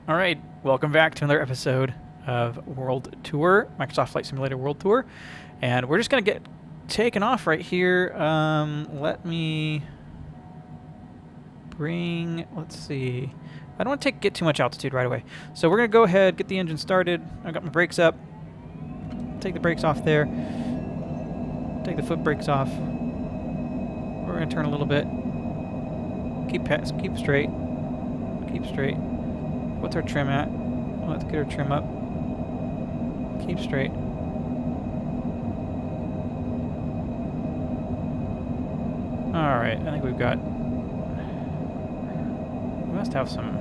All right, welcome back to another episode of World Tour, Microsoft Flight Simulator World Tour. And we're just going to get taken off right here. Let me bring, let's see. I don't want to get too much altitude right away. So we're going to go ahead, get the engine started. I got my brakes up. Take the brakes off there. Take the foot brakes off. We're going to turn a little bit. Keep straight. Keep straight. What's our trim at? Let's get our trim up. Keep straight. Alright, I think we must have some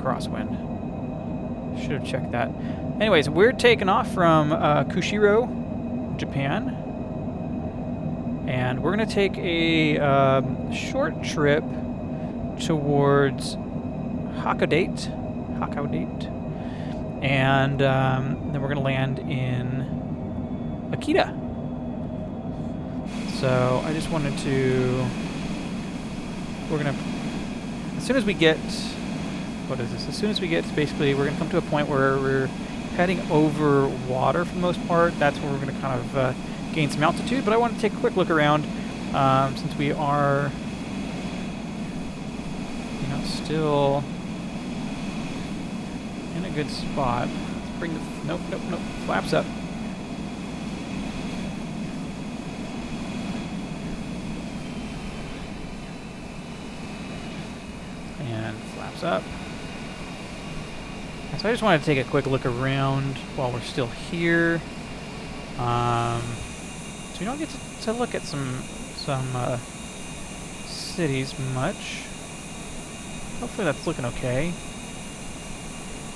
crosswind. Should have checked that. Anyways, we're taking off from Kushiro, Japan. And we're going to take a short trip towards Hakodate, and then we're going to land in Akita. So I just wanted to, as soon as we get, as soon as we get, basically we're going to come to a point where we're heading over water for the most part. That's where we're going to kind of gain some altitude, but I want to take a quick look around since we are, still in a good spot. Let's bring the nope, flaps up. And flaps up. So I just wanted to take a quick look around while we're still here. So we don't get to look at some cities much. Hopefully that's looking okay.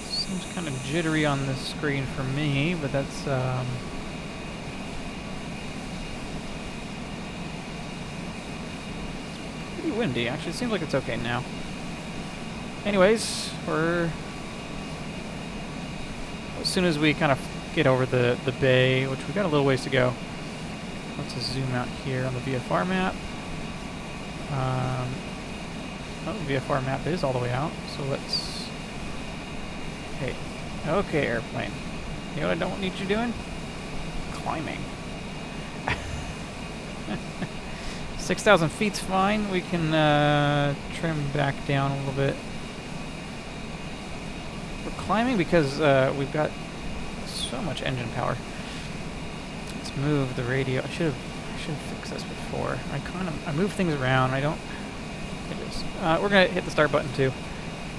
Seems kind of jittery on this screen for me, but that's pretty windy. Actually, it seems like it's okay now. Anyways, as soon as we kind of get over the bay, which we've got a little ways to go. Let's just zoom out here on the VFR map. The VFR map is all the way out, so let's... Hey. Okay, airplane. You know what I don't need you doing? Climbing. 6,000 feet's fine. We can trim back down a little bit. We're climbing because we've got so much engine power. Let's move the radio. I should have fixed this before. I move things around. We're gonna hit the start button too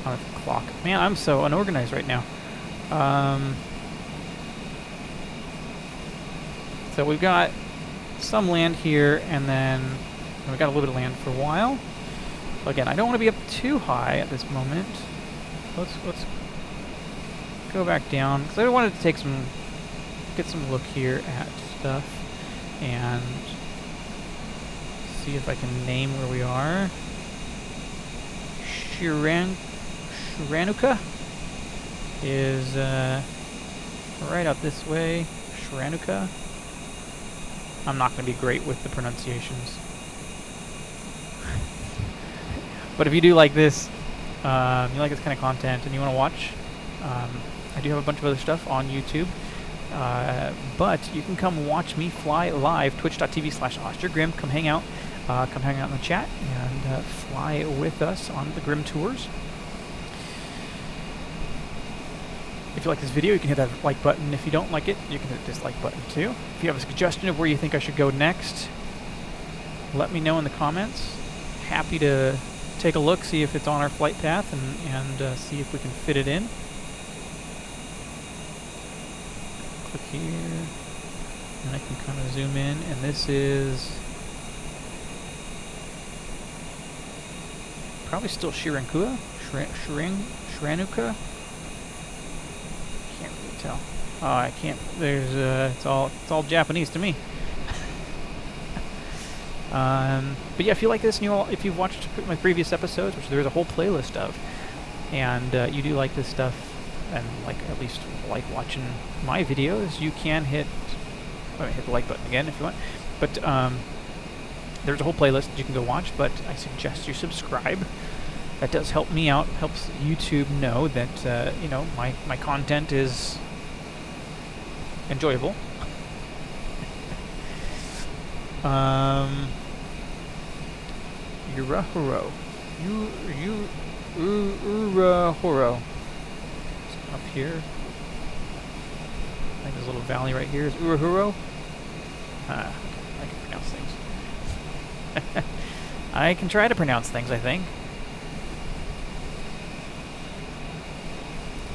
on the clock. Man, I'm so unorganized right now. So we've got some land here, and then we've got a little bit of land for a while. Again, I don't want to be up too high at this moment. Let's go back down because I wanted to get some look here at stuff and see if I can name where we are. Shiranuka is right out this way. Shiranuka. I'm not going to be great with the pronunciations. But if you do like this, you like this kind of content and you want to watch, I do have a bunch of other stuff on YouTube. But you can come watch me fly live, twitch.tv/OsterGrim. Come hang out in the chat and fly with us on the Grim Tours. If you like this video, you can hit that like button. If you don't like it, you can hit the dislike button too. If you have a suggestion of where you think I should go next, let me know in the comments. Happy to take a look, see if it's on our flight path, and see if we can fit it in. Click here, and I can kind of zoom in, and this is probably still Shiranuka. Can't really tell. Oh, I can't. There's it's all Japanese to me. But yeah, if you like this, and if you've watched my previous episodes, which there's a whole playlist of, and you do like this stuff, and at least like watching my videos, you can hit the like button again if you want. But there's a whole playlist that you can go watch, but I suggest you subscribe That does help me out, helps YouTube know that, you know, my content is enjoyable. Urahuro. Urahuro. Up here. I think there's a little valley right here. Is Urahuro? I can pronounce things. I can try to pronounce things, I think.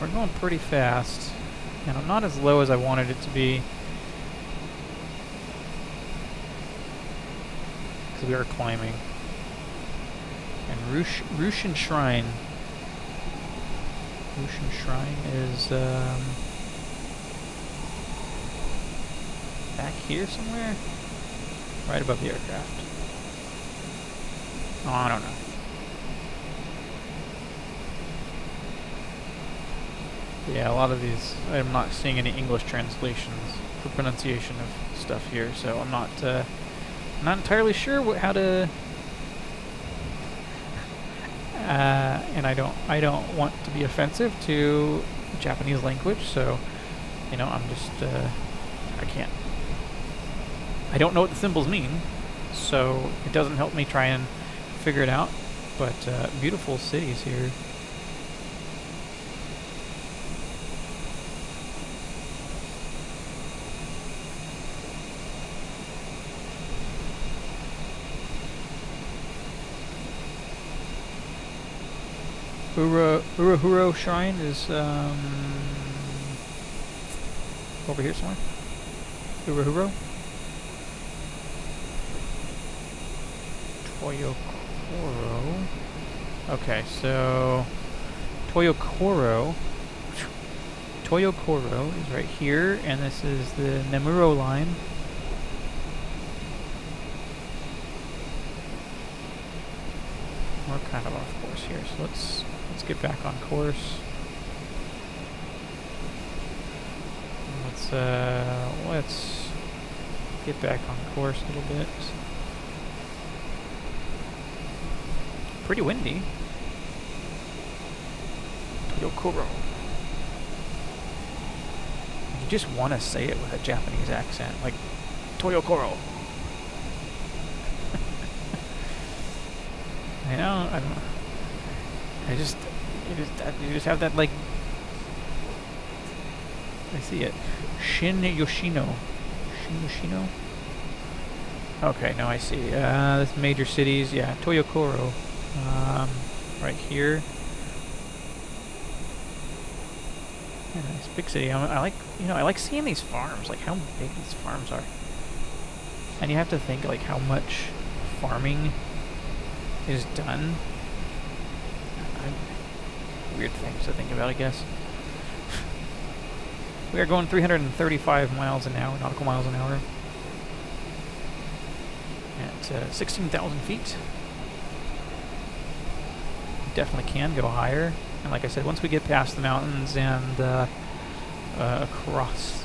We're going pretty fast. And I'm not as low as I wanted it to be. Because we are climbing. And Rushin Shrine. Rushin Shrine is back here somewhere? Right above the aircraft. Oh, I don't know. Yeah, a lot of these, I'm not seeing any English translations for pronunciation of stuff here, so I'm not entirely sure how to. And I don't want to be offensive to the Japanese language, so you know, I'm just I can't. I don't know what the symbols mean, so it doesn't help me try and figure it out. But beautiful cities here. Urahuro Shrine is over here somewhere. Urahuro. Toyokoro. Okay, so Toyokoro is right here, and this is the Nemuro line. We're kind of off course here, so let's get back on course. Let's get back on course a little bit. Pretty windy. Toyokoro. You just want to say it with a Japanese accent, like Toyokoro. I know. I don't know. You just have that, like, I see it. Shin Yoshino. Okay, now I see. This major cities, yeah, Toyokoro. Right here. Yeah, nice big city. I like seeing these farms, like how big these farms are. And you have to think, like, how much farming is done. Weird things to think about, I guess. We are going 335 miles an hour, nautical miles an hour, at 16,000 feet. Definitely can go higher. And like I said, once we get past the mountains and across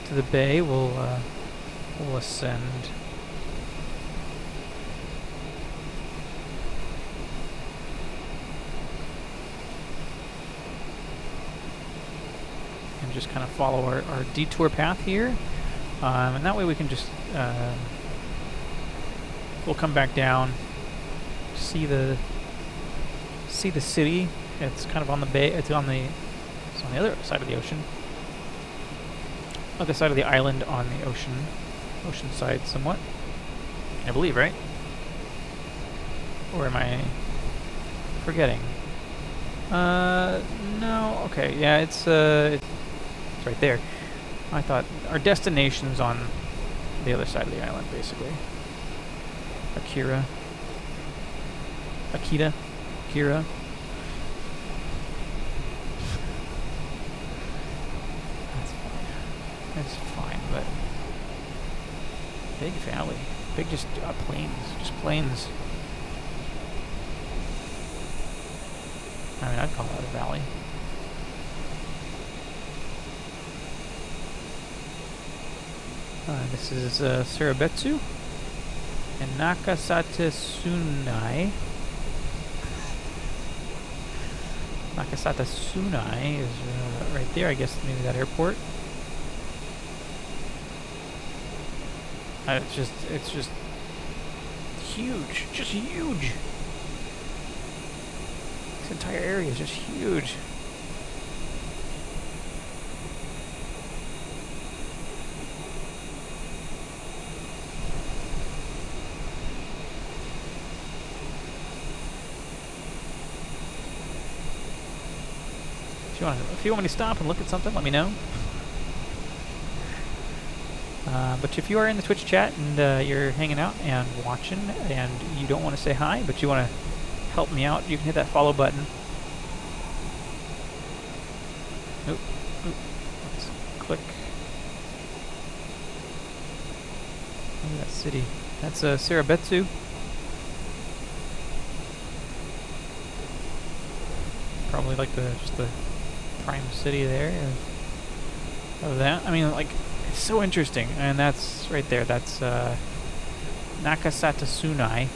to the bay, we'll ascend. Just kind of follow our detour path here, and that way we can just we'll come back down, see the city. It's kind of on the bay. It's on the other side of the ocean, other side of the island, on the ocean side somewhat, I believe, right? Or am I forgetting? No. Okay. Yeah, it's right there. I thought our destination's on the other side of the island, basically. Akita. That's fine, but big valley, big just plains. I mean, I'd call that a valley. This is Surabetsu and Nakasate Sunai. Nakasata Sunai is right there. I guess maybe that airport. It's just huge, just huge. This entire area is just huge. If you want me to stop and look at something, let me know. But if you are in the Twitch chat and you're hanging out and watching and you don't want to say hi, but you want to help me out, you can hit that follow button. Oop, oop. Let's click. Look at that city. That's Sarabetsu. Probably like just the prime city there of that. I mean, like, it's so interesting. And that's right there. That's Nakasata Sunai.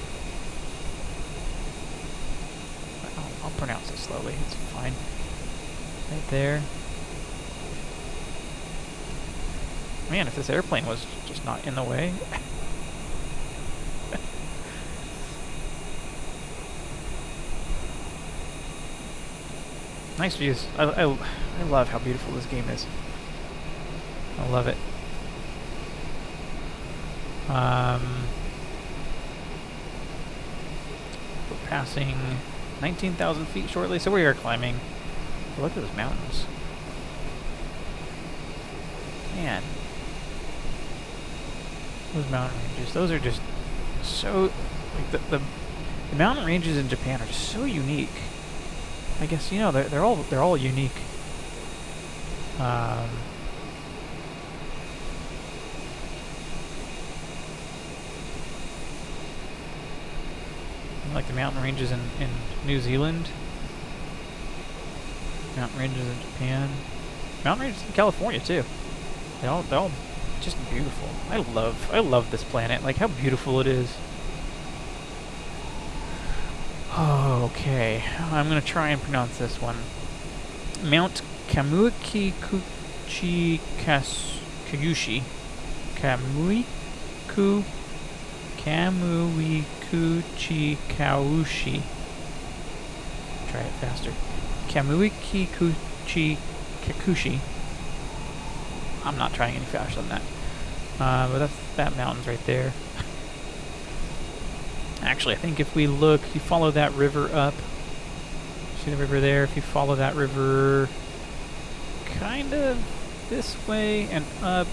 I'll pronounce it slowly. It's fine. Right there. Man, if this airplane was just not in the way. Nice views. I love how beautiful this game is. I love it. We're passing 19,000 feet shortly, so we are climbing. Oh, look at those mountains. Man. Those mountain ranges, those are just so... Like the mountain ranges in Japan are just so unique. I guess, you know, they're all unique. Like the mountain ranges in New Zealand, mountain ranges in Japan, mountain ranges in California too. They're all just beautiful. I love this planet. Like how beautiful it is. Okay, I'm gonna try and pronounce this one. Mount Kamuiki Kuchi Kayushi. Kamuikuchi Kaushi. Try it faster. Kamuiki Kuchi Kakushi. I'm not trying any faster than that. But that mountain's right there. Actually, I think if we look, if you follow that river up, see the river there? If you follow that river kind of this way and up,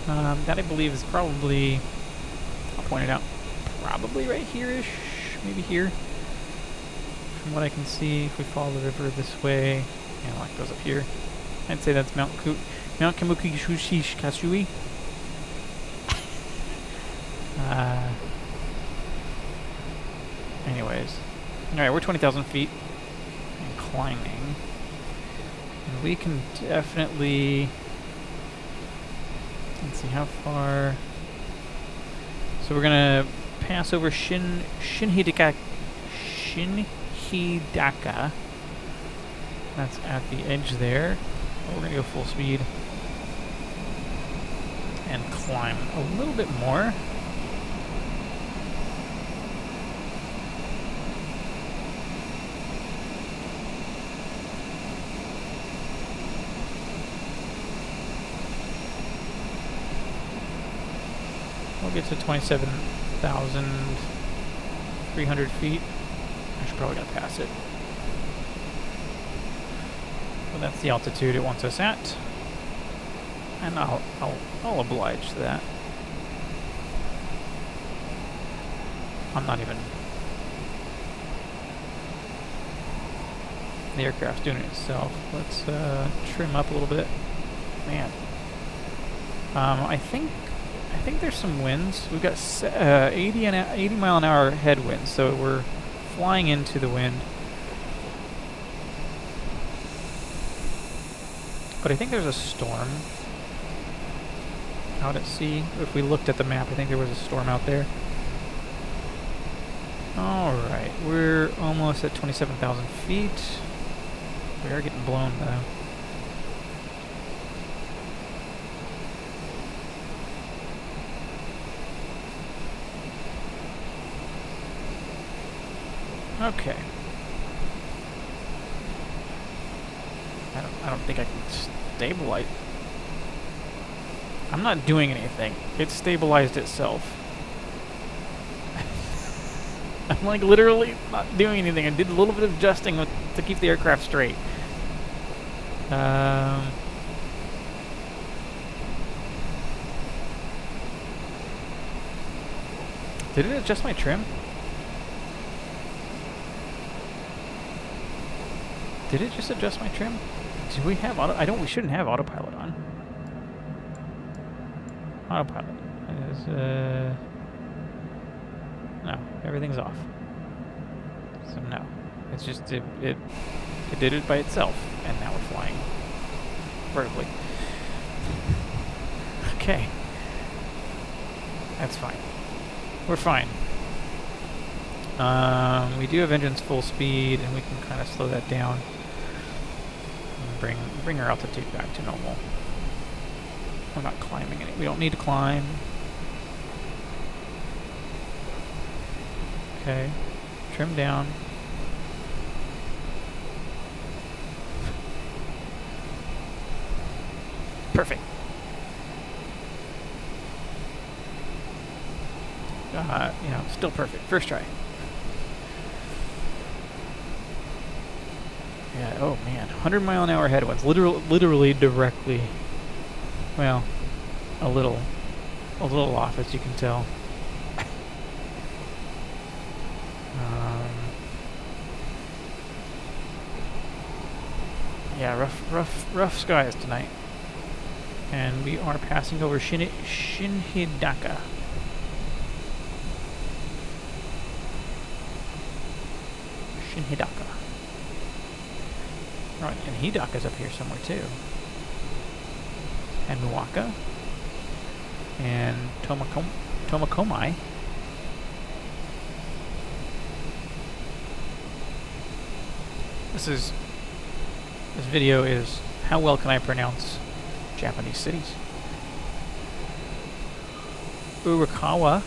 that I believe is probably, I'll point it out, probably right here-ish, maybe here. From what I can see, if we follow the river this way, yeah, like goes up here, I'd say that's Mount Kamuki Shushi Kashui. Anyways. Alright, we're 20,000 feet and climbing. And we can definitely... Let's see, how far... So we're gonna pass over Shinhidaka. That's at the edge there. We're gonna go full speed. And climb a little bit more. We'll get to 27,300 feet. I should probably gonna pass it. Well, that's the altitude it wants us at, and I'll oblige to that. I'm not even. The aircraft's doing it itself. Let's trim up a little bit. Man, I think there's some winds. We've got 80 mile an hour headwinds, so we're flying into the wind. But I think there's a storm out at sea. If we looked at the map, I think there was a storm out there. Alright, we're almost at 27,000 feet. We are getting blown, though. Okay. I don't think I can stabilize. I'm not doing anything. It stabilized itself. I'm like literally not doing anything. I did a little bit of adjusting to keep the aircraft straight. Did it adjust my trim? Did it just adjust my trim? Do we have auto? We shouldn't have autopilot on. Autopilot is no, everything's off. So no, it's just it did it by itself, and now we're flying vertically. Okay, that's fine. We're fine. We do have engines full speed, and we can kind of slow that down. And bring our altitude back to normal. We're not climbing any. We don't need to climb. Okay. Trim down. Perfect. You know, still perfect. First try. Yeah, oh man. 100-mile-an-hour headwinds. Literally directly. Well, a little off, as you can tell. Yeah, rough skies tonight. And we are passing over Shinhidaka. Shinhidaka. Right, and Hidaka's up here somewhere too. And Muwaka. And Tomakomai. This video is how well can I pronounce Japanese cities. Urakawa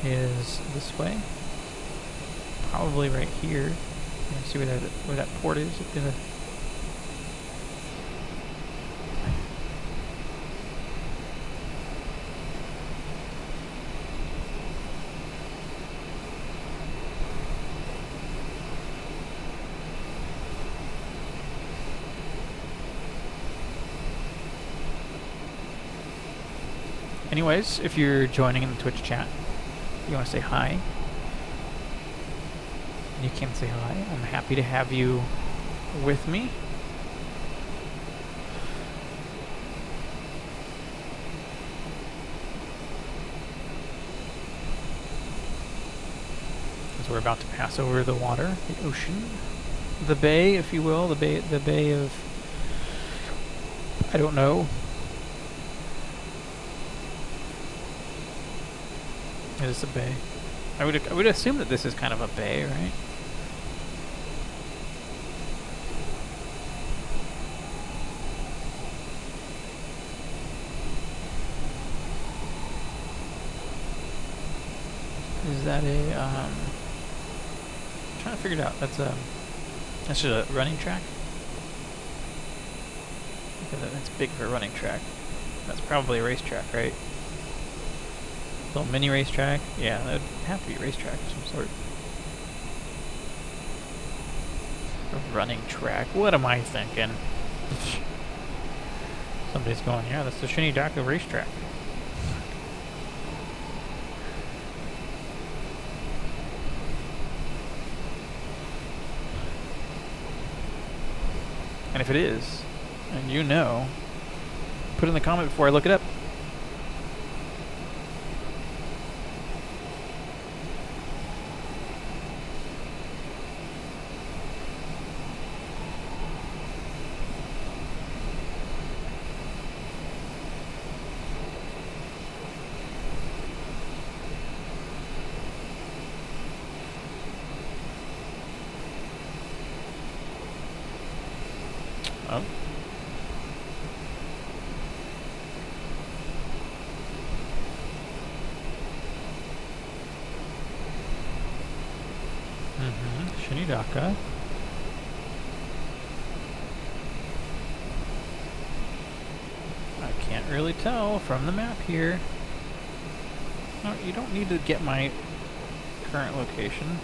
is this way. Probably right here. Let's see where that port is. Anyways, if you're joining in the Twitch chat, you want to say hi, you can say hi. I'm happy to have you with me. As we're about to pass over the water, the ocean, the bay, if you will, the bay of, I don't know. It is a bay. I would assume that this is kind of a bay, right? Is that a I'm trying to figure it out. That's just a running track. Because it's big for a running track. That's probably a racetrack, right? Little mini racetrack? Yeah, that would have to be a racetrack of some sort. A running track? What am I thinking? Somebody's going, yeah, that's the Shinhidaka racetrack. And if it is, and you know, put it in the comment before I look it up. Oh. Shinidaka. I can't really tell from the map here. No, you don't need to get my current location.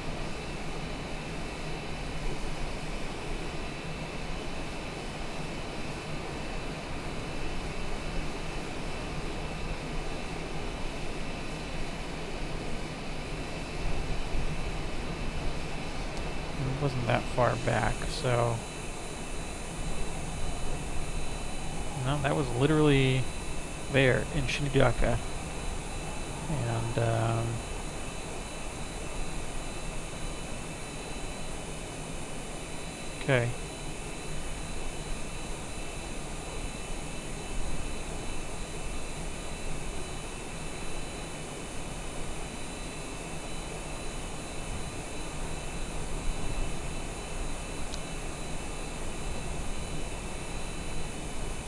It wasn't that far back, so... No, that was literally there in Shinidaka. And, okay.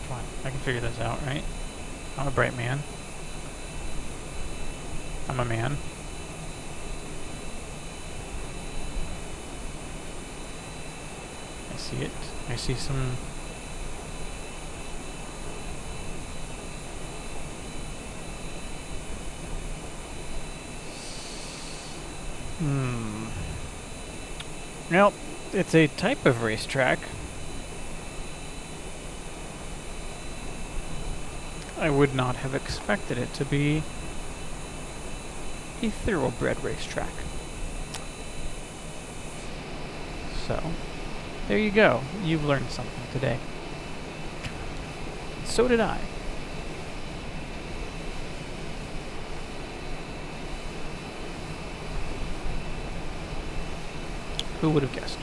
Come on, I can figure this out, right? I'm a bright man. I'm a man. I see it. I see some... Well, it's a type of racetrack. I would not have expected it to be a thoroughbred racetrack. So, there you go. You've learned something today. So did I. Who would have guessed?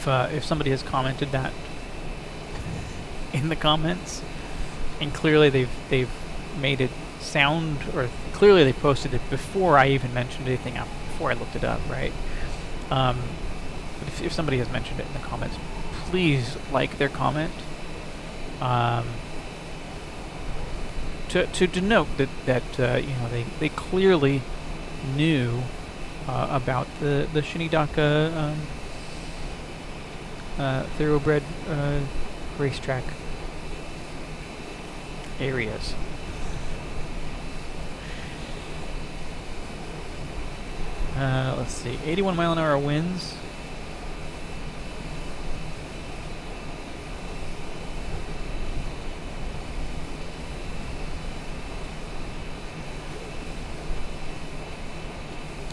If somebody has commented that in the comments, and clearly they've made it sound, or clearly they posted it before I even mentioned anything up, before I looked it up, right? But if somebody has mentioned it in the comments, please like their comment to denote that you know, they clearly knew about the Shinidaka thoroughbred racetrack areas. Let's see, 81 mile an hour winds.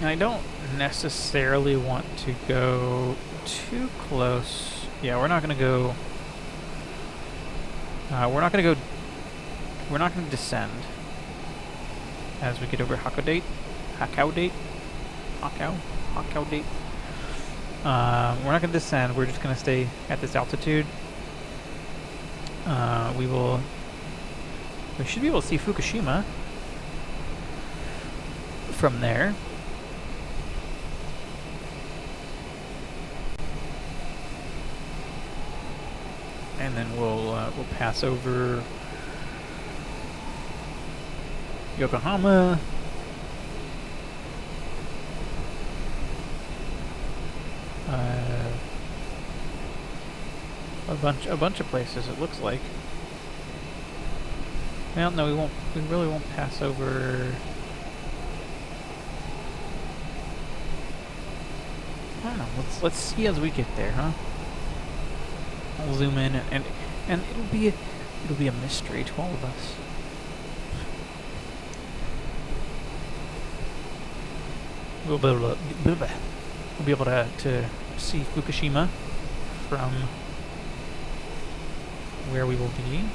I don't necessarily want to go too close. Yeah, we're not gonna go. We're not gonna descend as we get over Hakodate. Hakodate. We're not gonna descend. We're just gonna stay at this altitude. We should be able to see Fukushima from there. And then we'll pass over Yokohama, a bunch of places. It looks like. Well, no, we won't. We really won't pass over. I don't know. Let's see as we get there, huh? I'll zoom in, and it'll be a mystery to all of us. We'll be able to see Fukushima from where we will be.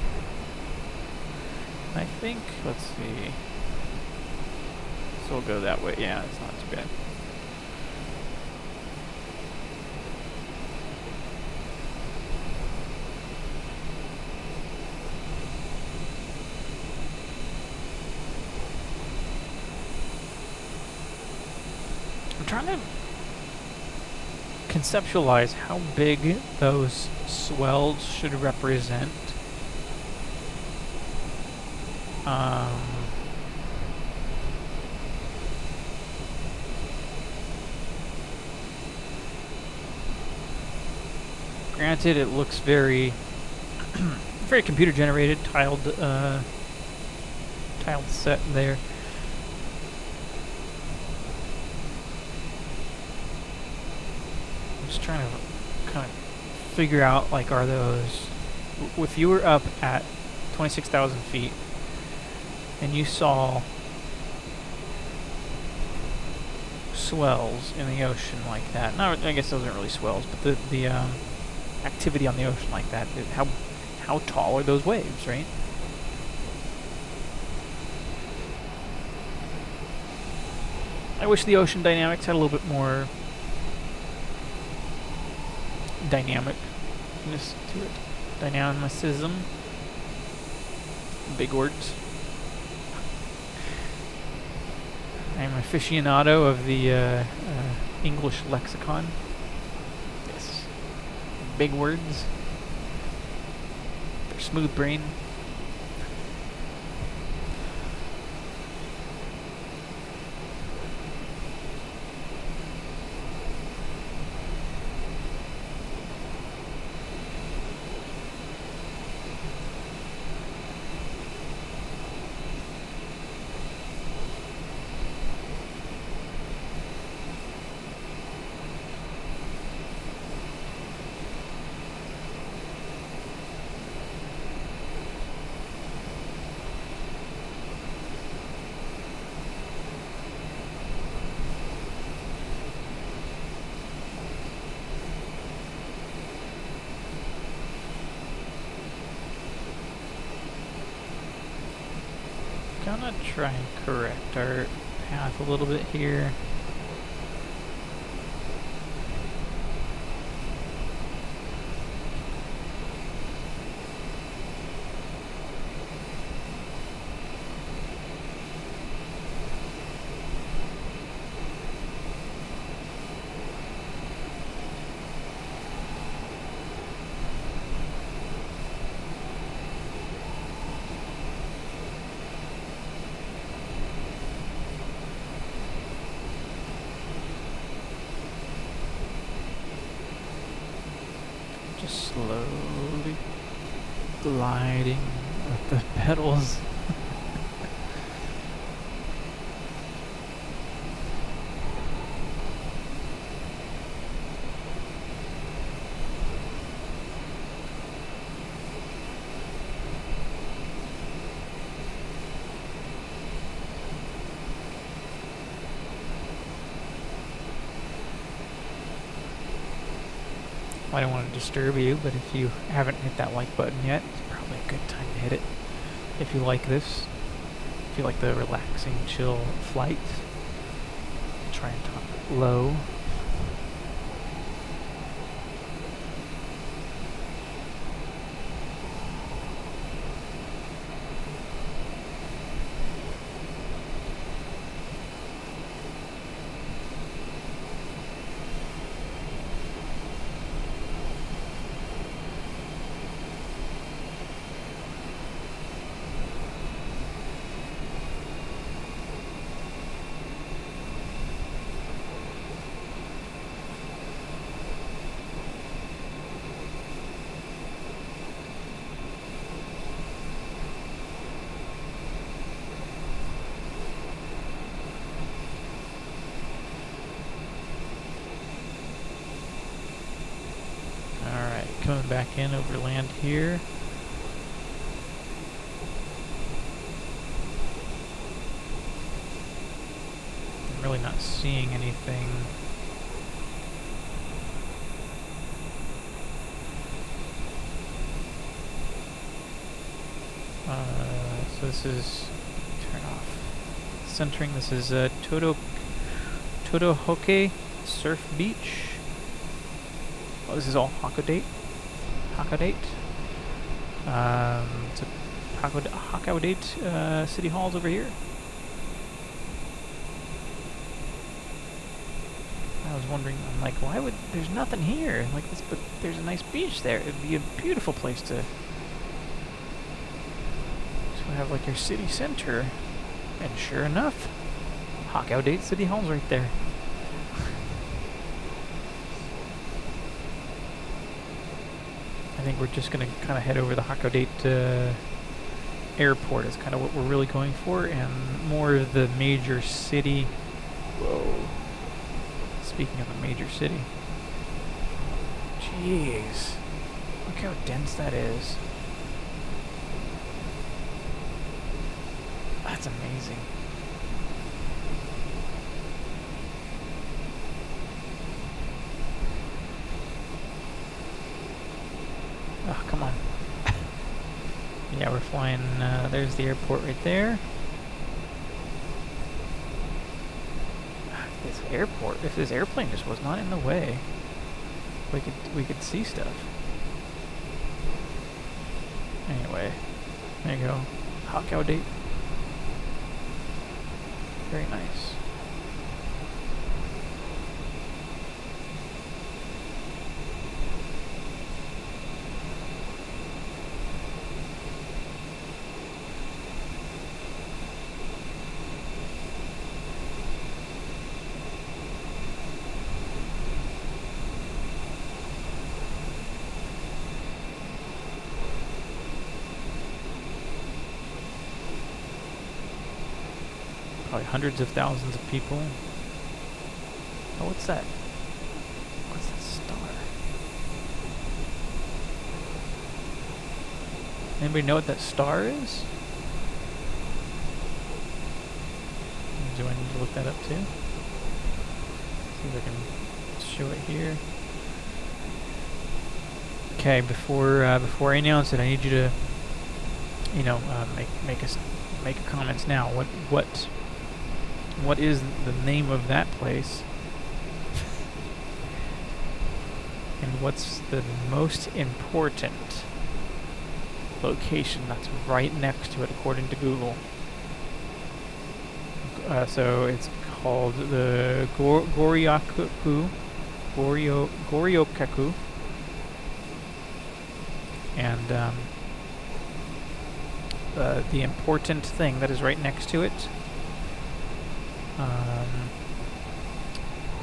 I think, let's see. So we'll go that way. Yeah, it's not too bad. trying to conceptualize how big those swells should represent. Granted, it looks very, very computer generated, tiled set there. I'm just trying to kind of figure out, like, are those, if you were up at 26,000 feet and you saw swells in the ocean like that. No, I guess those aren't really swells, but the activity on the ocean like that. How tall are those waves, right? I wish the ocean dynamics had a little bit more dynamicness to it. Dynamicism. Big words. I'm an aficionado of the English lexicon. Yes. Big words. They're smooth brain. Gonna try and correct our path a little bit here. Just slowly gliding with the pedals. I don't want to disturb you, but if you haven't hit that like button yet, it's probably a good time to hit it. If you like this, if you like the relaxing, chill flight, try and talk low. Coming back in over land here. I'm really not seeing anything. So this is, turn off centering. This is Todohoke Surf Beach. Oh, this is all Hakodate. It's a Hakodate, City Hall's over here. I was wondering, I'm like, why would, there's nothing here, like this, but there's a nice beach there. It'd be a beautiful place to have like your city center. And sure enough, Hakodate City Hall's right there. I think we're just gonna kind of head over the Hakodate airport is kind of what we're really going for, and more of the major city. Whoa. Speaking of a major city. Jeez. Look how dense that is. That's amazing. Oh, come on. Yeah, we're flying, there's the airport right there. If this airplane just was not in the way, we could see stuff. Anyway, there you go. Hakodate. Very nice. Probably hundreds of thousands of people. Oh, what's that? What's that star? Anybody know what that star is? Do I need to look that up too? See if I can show it here. Okay, before I announce it, I need you to, you know, make a comments now. What is the name of that place? And what's the most important location that's right next to it according to Google? So it's called the Goryokaku. And the important thing that is right next to it,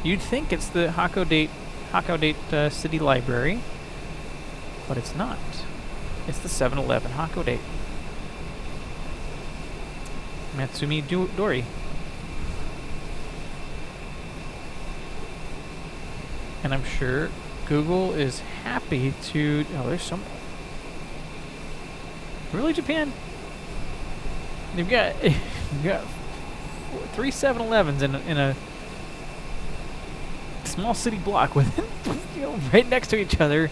you'd think it's the Hakodate City Library, but it's not. It's the 7-Eleven Hakodate. Matsumi Dori. And I'm sure Google is happy to... Oh, there's some... Really, Japan? You've got 3 7-Elevens in a small city block with right next to each other,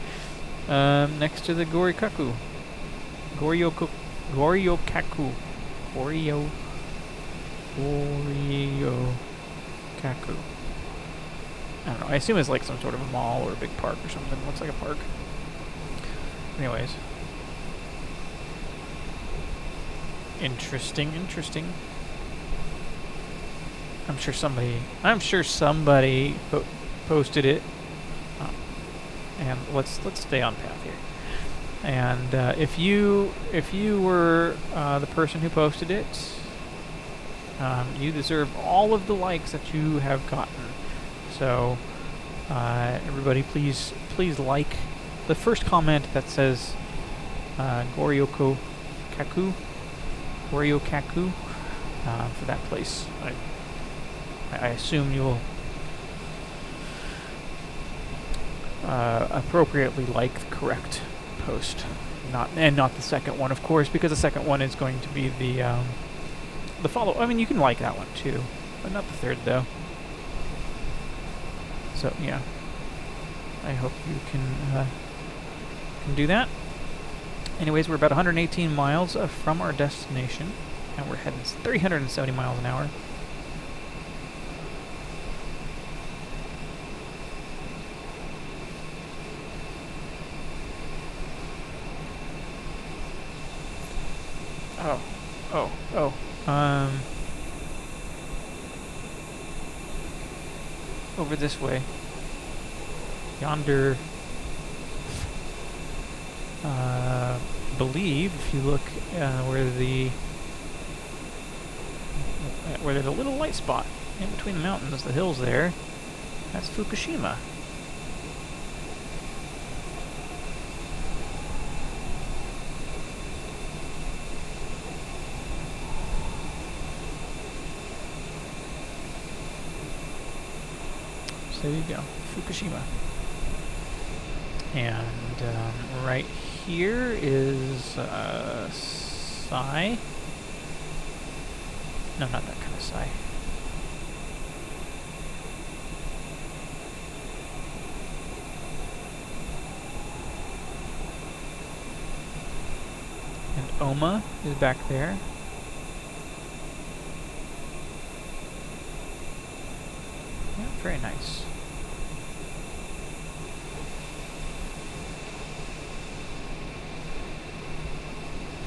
next to the Goryokaku. Goryokaku. I don't know. I assume it's like some sort of a mall or a big park or something. Looks like a park. Anyways. Interesting. I'm sure somebody posted it. And let's stay on path here. And if you were the person who posted it, you deserve all of the likes that you have gotten. So everybody, please like the first comment that says Goryokaku for that place. I assume you'll appropriately like the correct post, not the second one, of course, because the second one is going to be the follow. I mean, you can like that one too, but not the third, though. So yeah, I hope you can do that. Anyways, we're about 118 miles from our destination, and we're heading 370 miles an hour. over this way. Yonder, believe if you look where there's a little light spot in between the mountains, the hills there, that's Fukushima. So there you go, Fukushima. And right here is Sai. No, not that kind of Sai. And Oma is back there. Yeah, very nice.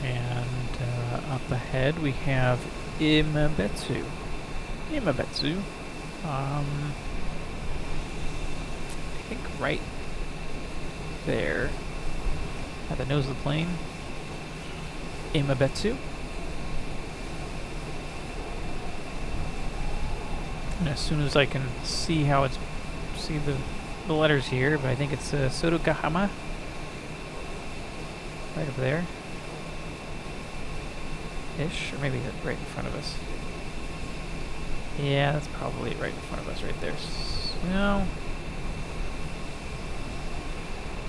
And up ahead we have Imabetsu. Imabetsu. I think right there at the nose of the plane. Imabetsu. And as soon as I can see how it's the letters here, but I think it's Sorokahama. Right up there. Ish, or maybe right in front of us. Yeah, that's probably right in front of us right there. No.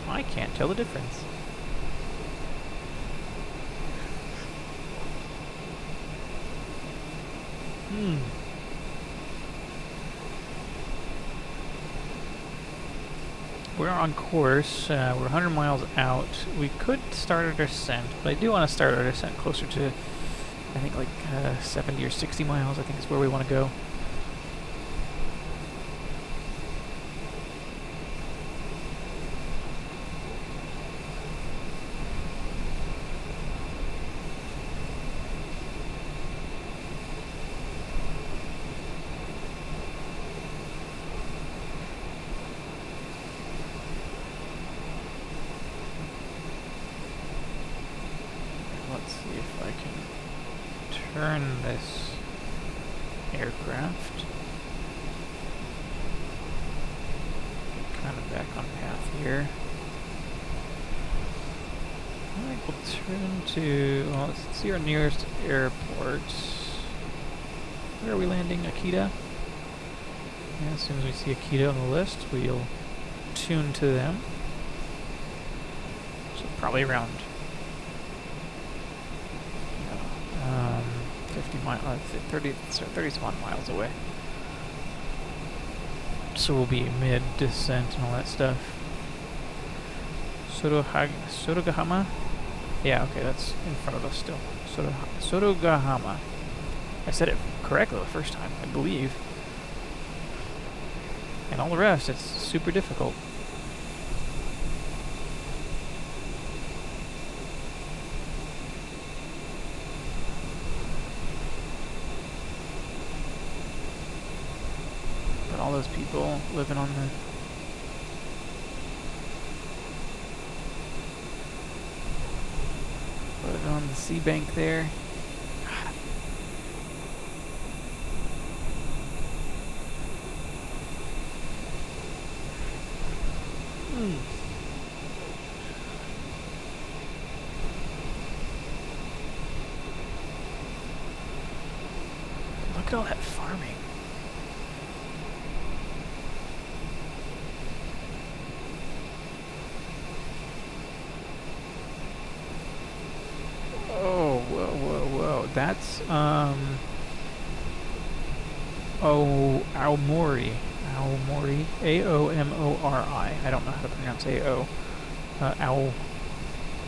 I can't tell the difference. We're on course. We're 100 miles out. We could start our descent, but I do want to start our descent closer to, I think, like 70 or 60 miles, I think is where we want to go. Let's see if I can turn this aircraft kind of back on path here. I think we'll turn to, well, let's see our nearest airport. Where are we landing? Akita? Yeah, as soon as we see Akita on the list, we'll tune to them. So probably around 30-some miles away. So we'll be mid-descent and all that stuff. Sorokahama? Yeah, okay, that's in front of us still. Sorokahama. I said it correctly the first time, I believe. And all the rest, it's super difficult. All those people living on the sea bank there. Look at all that farming. That's, Aomori. Aomori. A-O-M-O-R-I. I don't know how to pronounce A-O.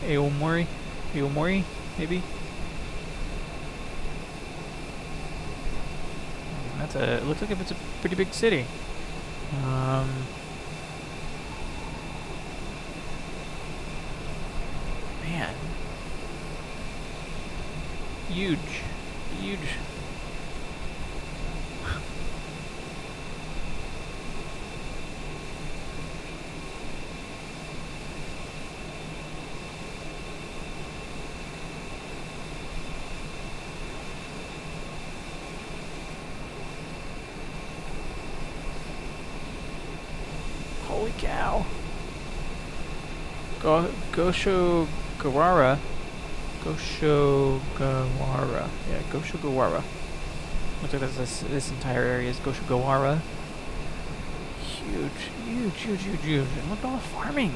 Aomori? Aomori, maybe? That's it looks like it's a pretty big city. Man. Huge. Holy cow. Goshogawara. Goshogawara. Yeah, Goshogawara. Looks like this entire area is Goshogawara. Huge, huge, huge, huge, huge. And look at all the farming.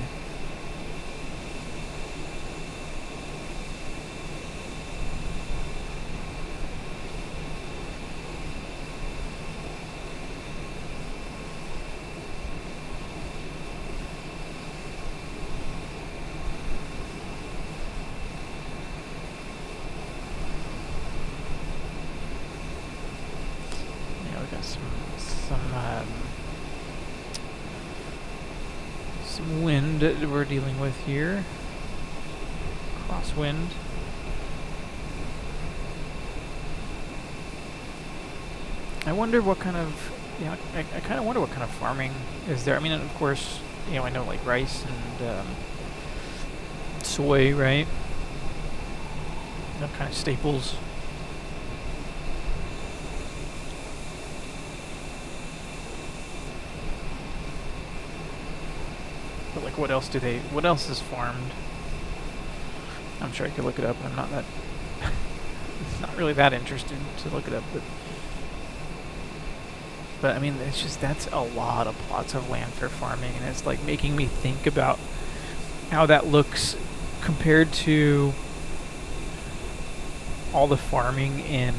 Some wind that we're dealing with here. Crosswind. I wonder what kind of, I kind of wonder what kind of farming is there. I mean, of course, I know like rice and soy, right? Kind of staples. But like, what else is farmed? I'm sure I could look it up. I'm not that, not really that interested to look it up, but I mean, it's just, that's a lot of plots of land for farming, and it's like making me think about how that looks compared to all the farming in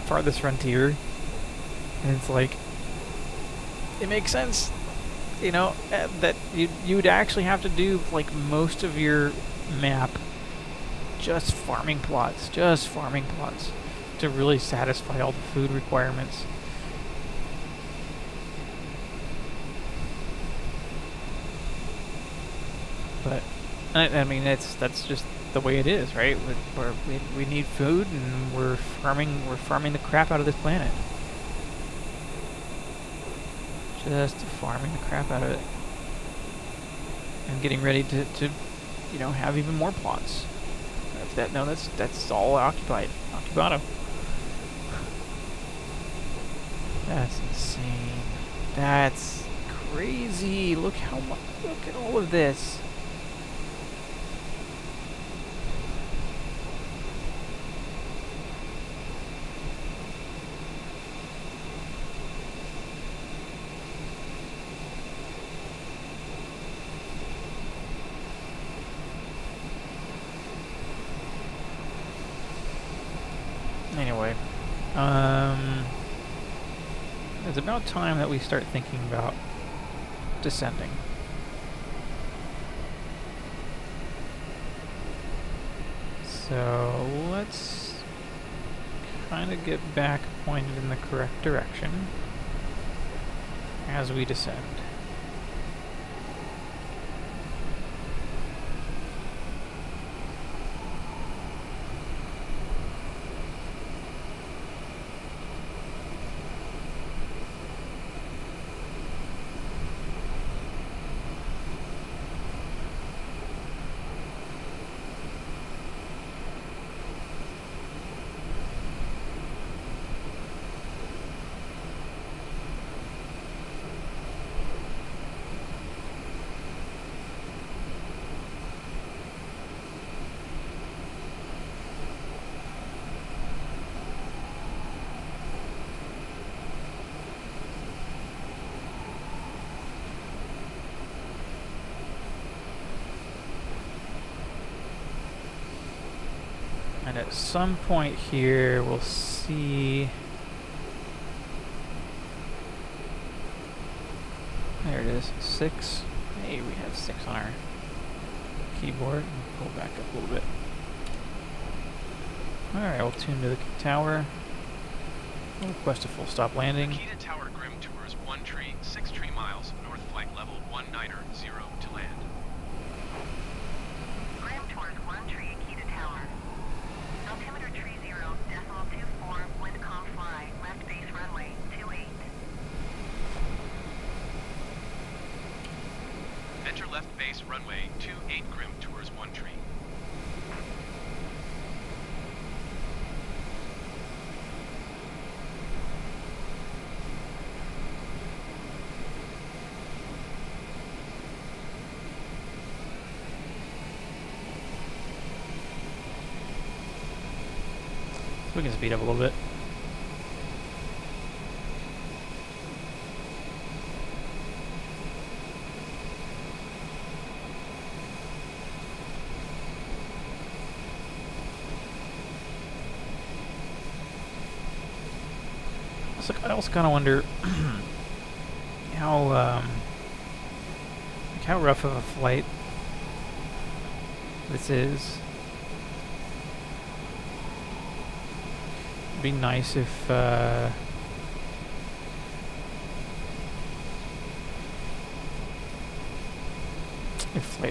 Farthest Frontier. And it's like, it makes sense, that you would actually have to do like most of your map just farming plots to really satisfy all the food requirements. But I mean, that's just the way it is, right? We need food, and we're farming the crap out of this planet. Just farming the crap out of it, and getting ready to have even more plots. That's all occupied. Occupado. That's insane. That's crazy. Look at all of this. Anyway, it's about time that we start thinking about descending. So let's kind of get back pointed in the correct direction as we descend. And at some point here, we'll see... There it is, 6. Hey, we have 6 on our keyboard. Pull back up a little bit. Alright, we'll tune to the tower. We'll request a full stop landing. Akita Tower Grim Tours 1 tree, 6 tree miles, north flight level 19er, 0 to land. Grim Tours 1 tree, Akita Tower. Altimeter tree 0.24, wind calm fly, left base runway 28. Enter left base runway 28 Grim Tours 1 tree. We can speed up a little bit. I also kind of wonder how rough of a flight this is. It'd be nice if flight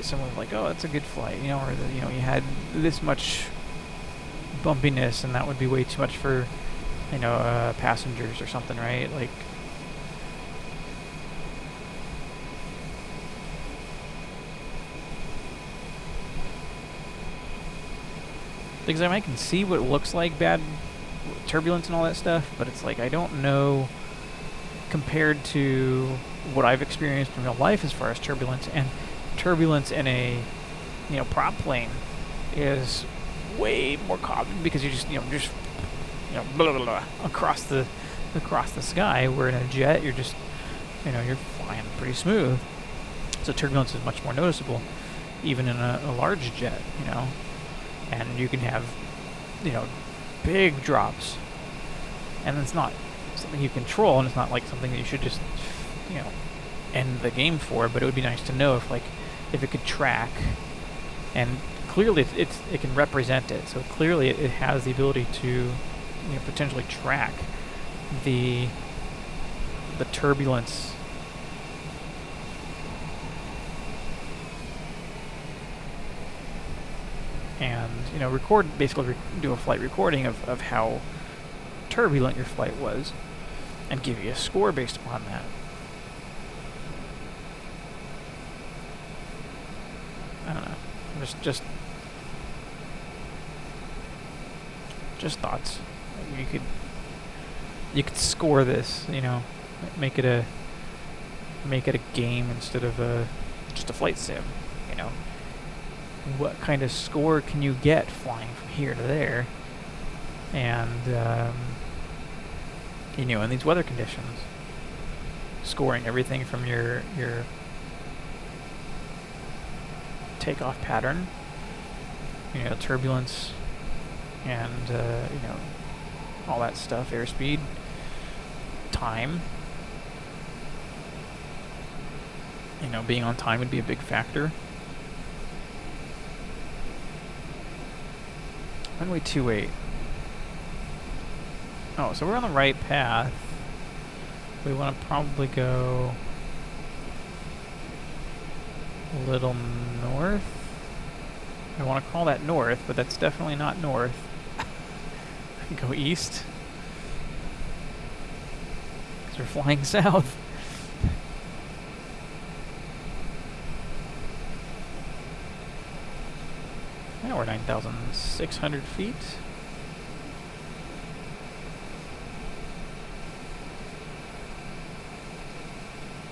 someone was like, oh, that's a good flight, you know, or you know, you had this much bumpiness, and that would be way too much for, you know, passengers or something, right? Like, because I can see what it looks like, bad turbulence and all that stuff, but it's like, I don't know, compared to what I've experienced in real life as far as turbulence, and turbulence in a, you know, prop plane is way more common, because you just, you know, blah, blah, blah, across the sky, where in a jet you're just, you know, you're flying pretty smooth. So turbulence is much more noticeable, even in a large jet, you know, and you can have, you know, big drops, and it's not something you control, and it's not like something that you should just, you know, end the game for. But it would be nice to know if it could track, and clearly it can represent it. So clearly it has the ability to, you know, potentially track the turbulence. And, you know, do a flight recording of how turbulent your flight was, and give you a score based upon that. I don't know. Just thoughts. You could score this, you know, make it a game instead of just a flight sim, you know. What kind of score can you get flying from here to there? And, you know, in these weather conditions, scoring everything from your takeoff pattern, you know, turbulence, and, you know, all that stuff, airspeed, time. You know, being on time would be a big factor. Runway 28. Oh, so we're on the right path. We want to probably go a little north. I want to call that north, but that's definitely not north. Go east. Because we're flying south. Now we're 9,600 feet.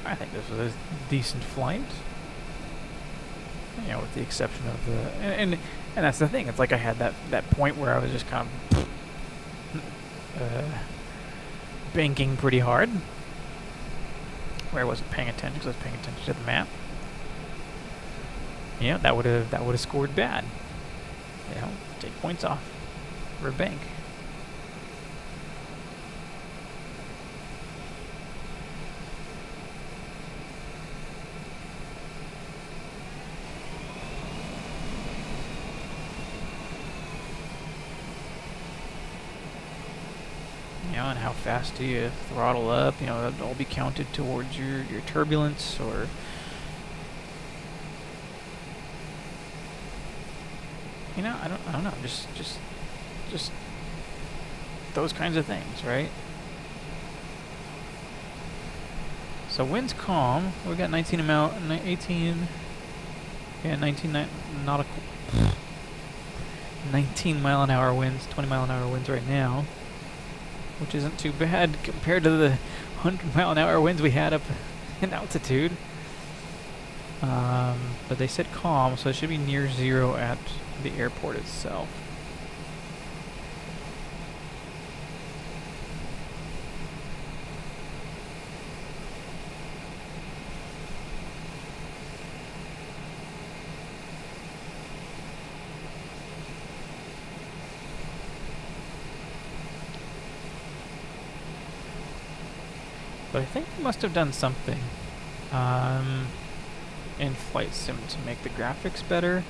I think this was a decent flight. You know, with the exception of the... And that's the thing. It's like I had that point where I was just kind of... banking pretty hard. Where I wasn't paying attention, because I was paying attention to the map. Yeah, that would have scored bad. You know, take points off for a bank. You know, and how fast do you throttle up? You know, that'll all be counted towards your turbulence, or... You know, I don't know, just those kinds of things, right? So wind's calm. We got 19 nautical, 19 mile an hour winds, 20 mile an hour winds right now, which isn't too bad compared to the 100 mile an hour winds we had up in altitude. But they said calm, so it should be near zero at the airport itself. But I think we must have done something in Flight Sim to make the graphics better.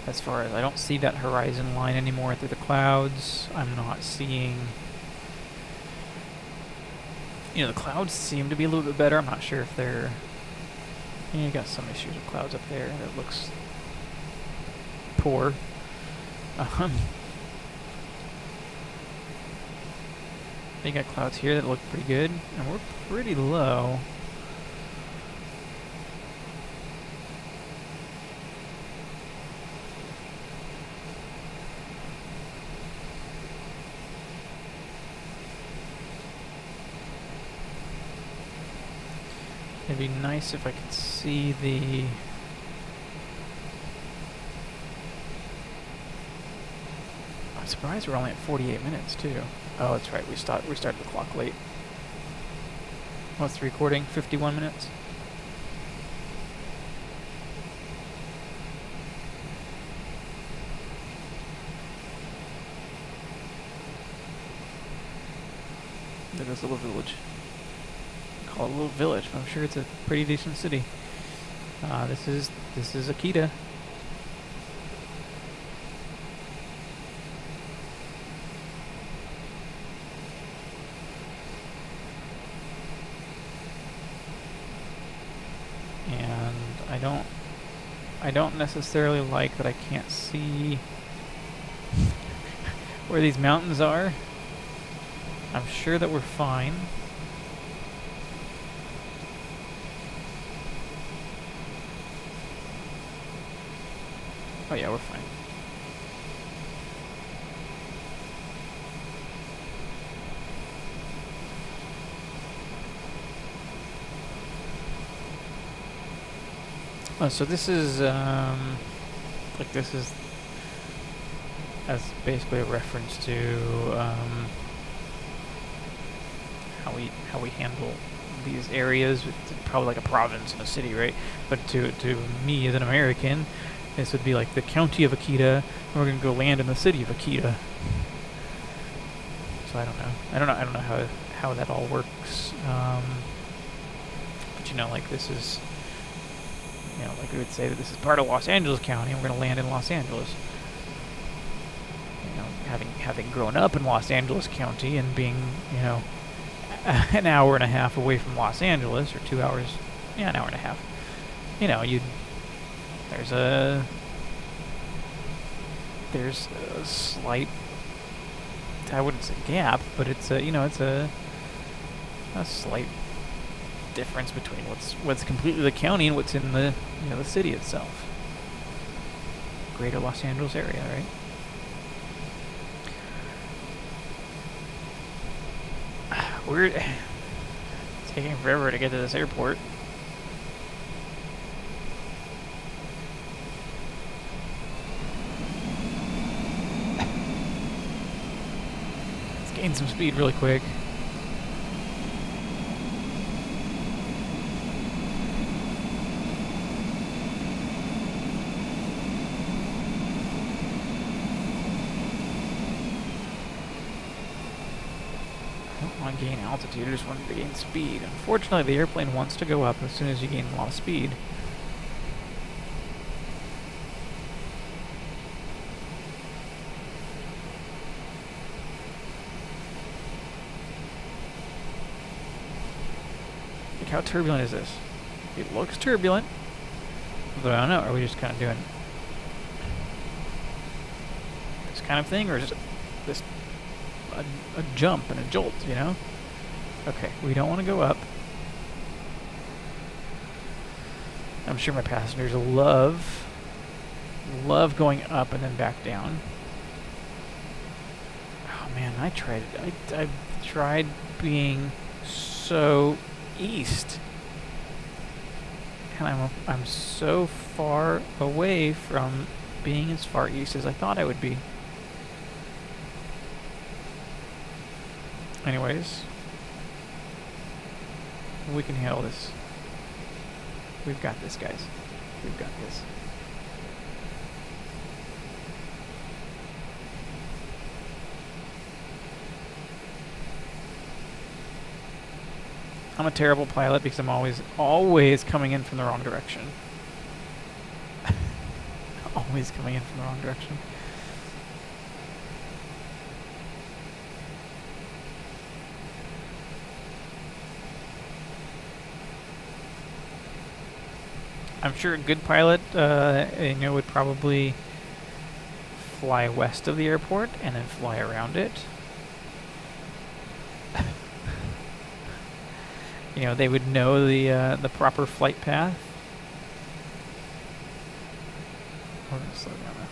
As far as I don't see that horizon line anymore through the clouds. I'm not seeing... You know, the clouds seem to be a little bit better. I'm not sure if they're... Yeah, you got some issues with clouds up there. That looks poor. You got clouds here that look pretty good, and we're pretty low. It'd be nice if I could see the... I'm surprised we're only at 48 minutes, too. Oh, that's right, we started the clock late. What's the recording? 51 minutes? There goes the little village. Call it a little village, but I'm sure it's a pretty decent city. This is Akita. And I don't necessarily like that I can't see where these mountains are. I'm sure that we're fine. Oh yeah, we're fine. Oh, so this is like this is as basically a reference to how we handle these areas. It's probably like a province in a city, right? But to me as an American, this would be like the county of Akita, and we're gonna go land in the city of Akita. So I don't know how that all works. But you know, like this is, you know, like we would say that this is part of Los Angeles County, and we're gonna land in Los Angeles. You know, having grown up in Los Angeles County and being, you know, an hour and a half away from Los Angeles, or 2 hours, yeah, an hour and a half. You know, there's a slight, I wouldn't say gap, but it's a, you know, it's a slight difference between what's completely the county and what's in the, you know, the city itself. Greater Los Angeles area, right? We're taking forever to get to this airport. Let's gain some speed really quick. Gain altitude, I just wanted to gain speed. Unfortunately, the airplane wants to go up as soon as you gain a lot of speed. Like, how turbulent is this? It looks turbulent, but I don't know, are we just kind of doing this kind of thing, or is it this a jump and a jolt, you know? Okay, we don't want to go up. I'm sure my passengers love going up and then back down. Oh man, I tried being so east, and I'm so far away from being as far east as I thought I would be. Anyways, we can handle this. We've got this, guys. We've got this. I'm a terrible pilot because I'm always coming in from the wrong direction. Always coming in from the wrong direction. I'm sure a good pilot, would probably fly west of the airport and then fly around it. They would know the proper flight path. We're gonna slow down now.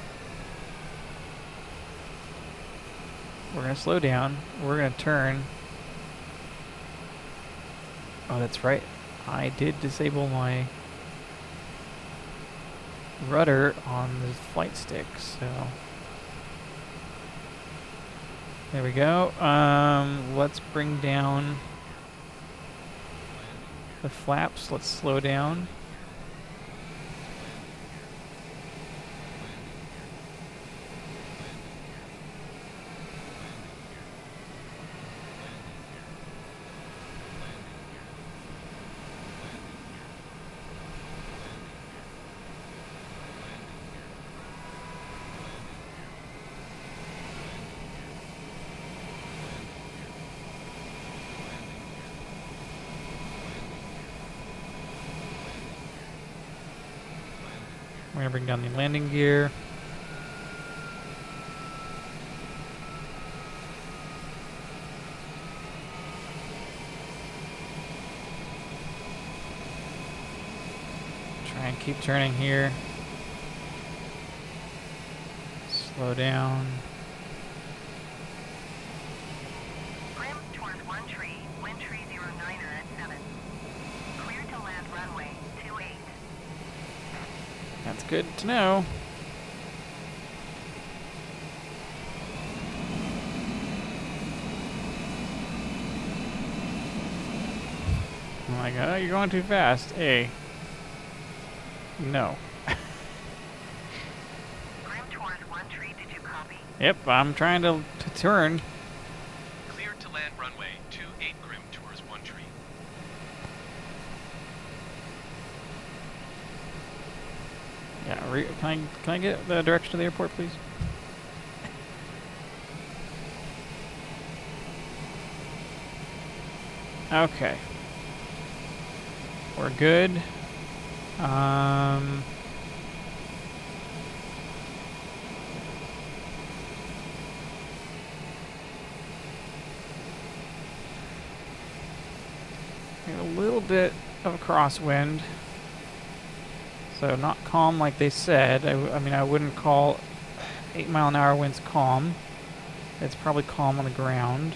We're gonna slow down. We're gonna turn. Oh, that's right. I did disable my rudder on the flight stick, so there we go. Let's bring down the flaps. Let's slow down. We're going to bring down the landing gear. Try and keep turning here. Slow down. Grim towards one tree, wind tree 09er at 7. Clear to land runway 28. That's good to know. I'm like, oh, you're going too fast. Hey. No. Grim towards one tree, did you copy? Yep, I'm trying to turn. Cleared to land runway 28 Grim towards one tree. Yeah, can I get the direction to the airport, please? Okay. We're good. A little bit of a crosswind. So not calm like they said. I mean, I wouldn't call 8-mile-an-hour winds calm. It's probably calm on the ground.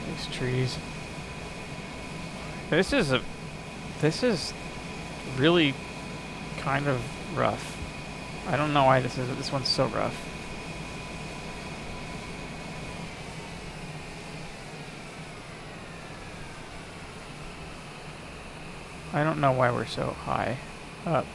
These trees. This is really kind of rough. I don't know why this one's so rough. I don't know why we're so high up.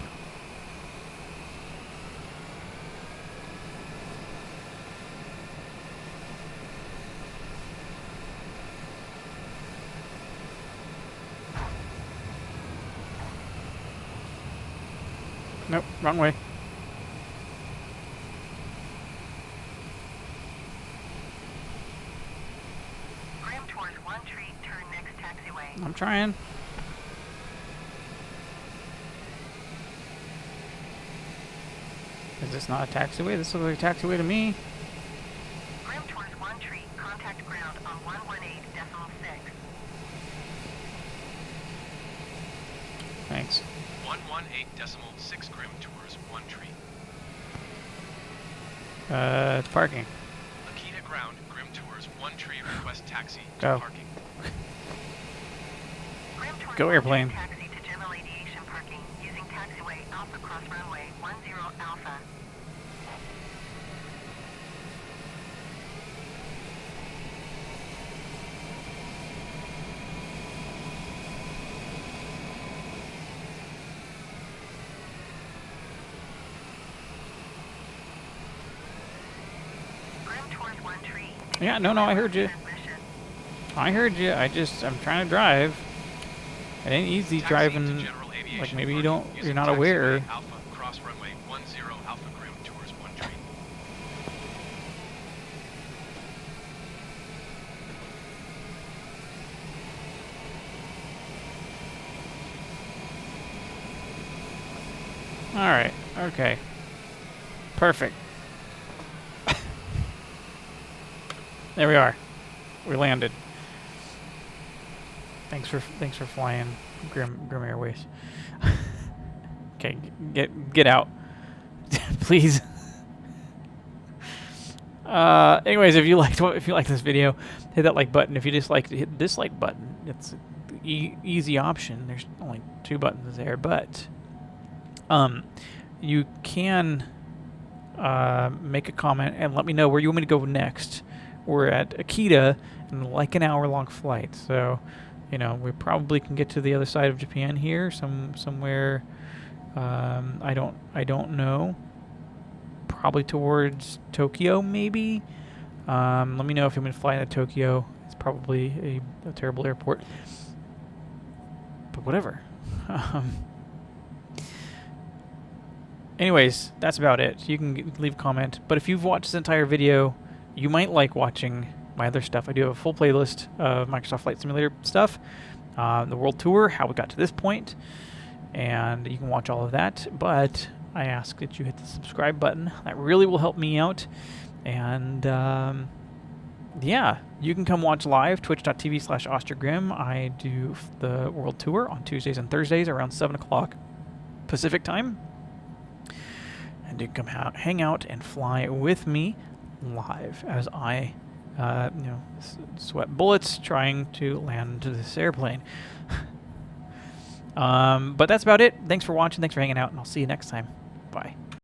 Nope, wrong way. Grim towards one tree, turn next taxiway. I'm trying. Is this not a taxiway? This looks like a taxiway to me. Grim towards one tree, contact ground on 118.6. Thanks. 118.6 Grim towards one tree. It's parking. Akita ground, Grim tours one tree, request taxi to Go. parking. Go airplane. Taxi to general aviation parking using taxiway Alpha cross runway 10 Alpha. Grim towards one tree. Yeah, no, I heard you. Transmission. I heard you. I'm trying to drive. It ain't easy Taxi to driving. general aviation Like maybe parking you're using not taxiway aware. Alpha cross runway 10 Alpha Grim tours 1 tree. All right. Okay. Perfect. There we are. We landed. Thanks for flying, Grim Airways. Okay, get out, please. Anyways, if you liked this video, hit that like button. If you disliked it, hit the dislike button. It's the easy option. There's only 2 buttons there, but you can make a comment and let me know where you want me to go next. We're at Akita in like an hour-long flight, so you know we probably can get to the other side of Japan here, somewhere. I don't know. Probably towards Tokyo, maybe. Let me know if you want me to fly to Tokyo. It's probably a terrible airport, but whatever. Anyways, that's about it. You can leave a comment. But if you've watched this entire video, you might like watching my other stuff. I do have a full playlist of Microsoft Flight Simulator stuff, the World Tour, how we got to this point, and you can watch all of that. But I ask that you hit the subscribe button. That really will help me out. And yeah, you can come watch live, twitch.tv/OsterGrim. I do the World Tour on Tuesdays and Thursdays around 7 o'clock Pacific time. And you can come hang out and fly with me live as I sweat bullets trying to land this airplane. But that's about it. Thanks for watching. Thanks for hanging out, and I'll see you next time. Bye.